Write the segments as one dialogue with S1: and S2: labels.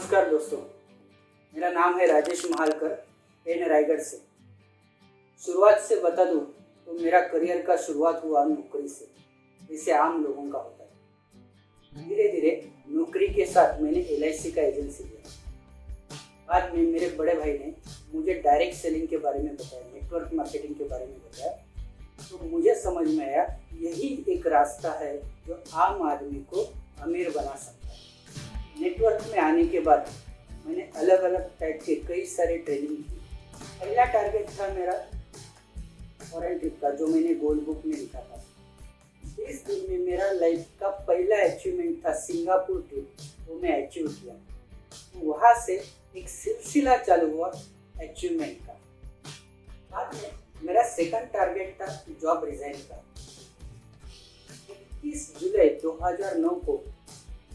S1: नमस्कार दोस्तों, मेरा नाम है राजेश महालकर, पेन रायगढ़ से। शुरुआत से बता दूं तो मेरा करियर का शुरुआत हुआ नौकरी से, जैसे आम लोगों का होता है। धीरे धीरे नौकरी के साथ मैंने LIC का एजेंसी लिया। बाद में मेरे बड़े भाई ने मुझे डायरेक्ट सेलिंग के बारे में बताया, नेटवर्क मार्केटिंग के बारे में बताया, तो मुझे समझ में आया यही एक रास्ता है जो आम आदमी को अमीर बना सकता है। नेटवर्क में आने के बाद मैंने अलग अलग टाइप के कई सारे ट्रेनिंग की। पहला टारगेट था मेरा फॉरेन ट्रिप का, जो मैंने गोल बुक में लिखा था। इस दिन में मेरा लाइफ का पहला अचीवमेंट था सिंगापुर ट्रिप, वो मैं अचीव किया। तो वहाँ से एक सिलसिला चालू हुआ अचीवमेंट का। बाद में मेरा सेकंड टारगेट था जॉब रिजाइन का। 21 जुलाई 2009 को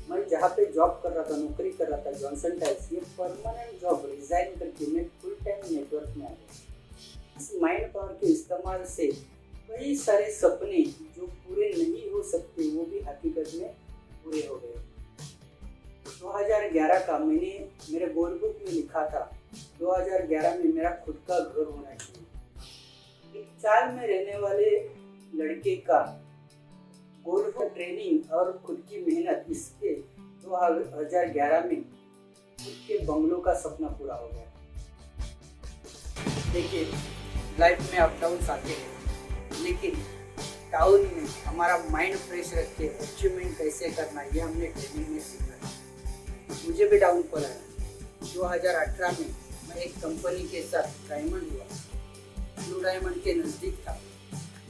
S1: मैं जहाँ पे जॉब कर रहा था, नौकरी कर रहा था, जॉनसन टाइल्स, ये परमानेंट जॉब रिजाइन करके मैं फुल टाइम नेटवर्क में आ गया। इस माइंड पावर के इस्तेमाल से कई सारे सपने जो पूरे नहीं हो सकते वो भी हकीकत में पूरे हो गए। 2011 का मैंने मेरे गोल बुक में लिखा था 2011 में मेरा खुद का घर होना चाहिए। एक चाल में रहने वाले लड़के का गोल बुक ट्रेनिंग और खुद की मेहनत, इसके 2011 में खुद के बंगलों का सपना पूरा हो गया। देखिए, लाइफ में अप डाउन आते हैं, लेकिन डाउन में हमारा माइंड फ्रेश रख के अचीवमेंट कैसे करना, ये हमने ट्रेनिंग में सीखा। मुझे भी डाउन पर आया। 2018 में मैं एक कंपनी के साथ डायमंड हुआ, ब्लू डायमंड के नज़दीक था।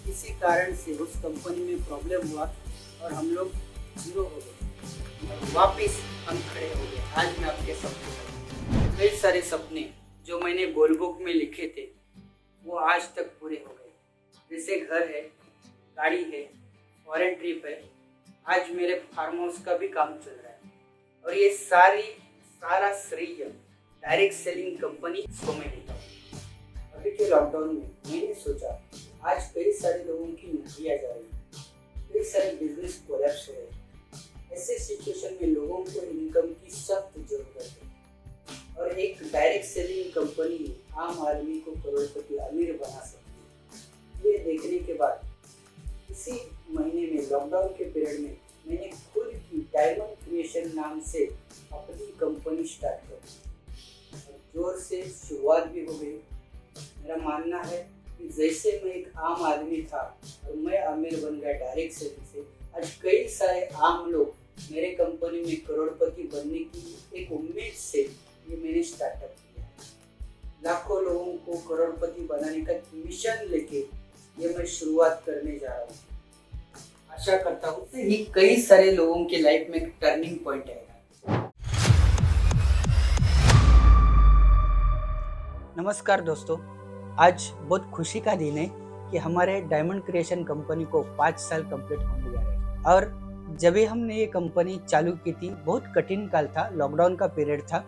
S1: किसी कारण से उस कंपनी में प्रॉब्लम हुआ और हम लोग जीरो हो गए। वापस हम खड़े हो गए। आज मैं आपके सपने, कई सारे सपने जो मैंने गोल बुक में लिखे थे वो आज तक पूरे हो गए। जैसे घर है, गाड़ी है, फॉरेन ट्रिप है, आज मेरे फार्म हाउस का भी काम चल रहा है। और ये सारा श्रेय डायरेक्ट सेलिंग कंपनी को मैं देता हूँ। अभी के लॉकडाउन में मैंने सोचा आज कई सारे लोगों की नौकरियां जा रही हैं, कई सारे बिजनेस कोलैप्स हो रहे हैं। ऐसे सिचुएशन में लोगों को इनकम की सख्त जरूरत है और एक डायरेक्ट सेलिंग कंपनी आम आदमी को करोड़पति अमीर बना सकती है। ये देखने के बाद इसी महीने में लॉकडाउन के पीरियड में मैंने खुद की डायमंड क्रिएशन नाम से अपनी कंपनी स्टार्ट कर दी। जोर से शुरुआत भी हो गई। मेरा मानना है कि जैसे मैं एक आम आदमी था और मैं अमीर बन गया डायरेक्ट सेलिंग से, आज कई सारे आम लोग मेरे कंपनी में करोड़पति बनने की एक उम्मीद से ये मैंने स्टार्टअप किया। लाखों लोगों को करोड़पति बनाने का मिशन लेके ये मैं शुरुआत करने जा रहा हूँ। आशा करता हूँ कि ये कई सारे लोगों के लाइफ में एक टर्निंग पॉइंट आएगा। नमस्कार दोस्तों, आज बहुत खुशी का दिन है कि हमारे डायमंड क्रिएशन कंपनी को 5 साल कंप्लीट होने जा रहे हैं। और जब भी हमने ये कंपनी चालू की थी, बहुत कठिन काल था, लॉकडाउन का पीरियड था।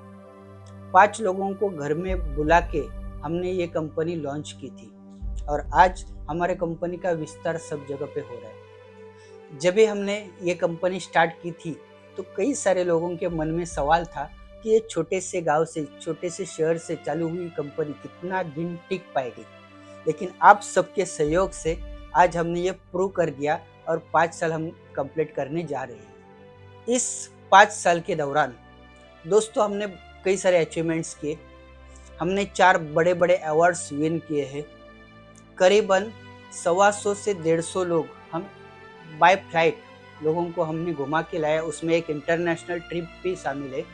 S1: 5 लोगों को घर में बुला के हमने ये कंपनी लॉन्च की थी और आज हमारे कंपनी का विस्तार सब जगह पे हो रहा है। जब भी हमने ये कंपनी स्टार्ट की थी तो कई सारे लोगों के मन में सवाल था कि ये छोटे से गांव से, छोटे से शहर से चालू हुई कंपनी कितना दिन टिक पाएगी। लेकिन आप सबके सहयोग से आज हमने ये प्रूव कर दिया और 5 साल हम कंप्लीट करने जा रहे हैं। इस 5 साल के दौरान दोस्तों हमने कई सारे अचीवमेंट्स किए। हमने 4 बड़े बड़े अवार्ड्स विन किए हैं। करीबन 125 से 150 लोग हम बाय फ्लाइट लोगों को हमने घुमा के लाया, उसमें एक इंटरनेशनल ट्रिप भी शामिल है।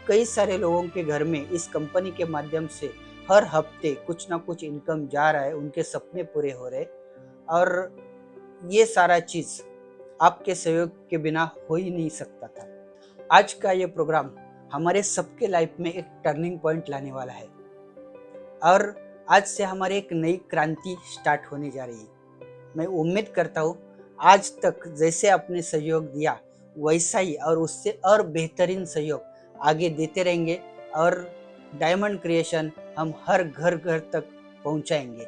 S1: कई सारे लोगों के घर में इस कंपनी के माध्यम से हर हफ्ते कुछ ना कुछ इनकम जा रहा है, उनके सपने पूरे हो रहे। और ये सारा चीज़ आपके सहयोग के बिना हो ही नहीं सकता था। आज का ये प्रोग्राम हमारे सबके लाइफ में एक टर्निंग पॉइंट लाने वाला है और आज से हमारी एक नई क्रांति स्टार्ट होने जा रही है। मैं उम्मीद करता हूँ आज तक जैसे आपने सहयोग दिया वैसा ही और उससे और बेहतरीन सहयोग आगे देते रहेंगे और डायमंड क्रिएशन हम हर घर घर तक पहुंचाएंगे।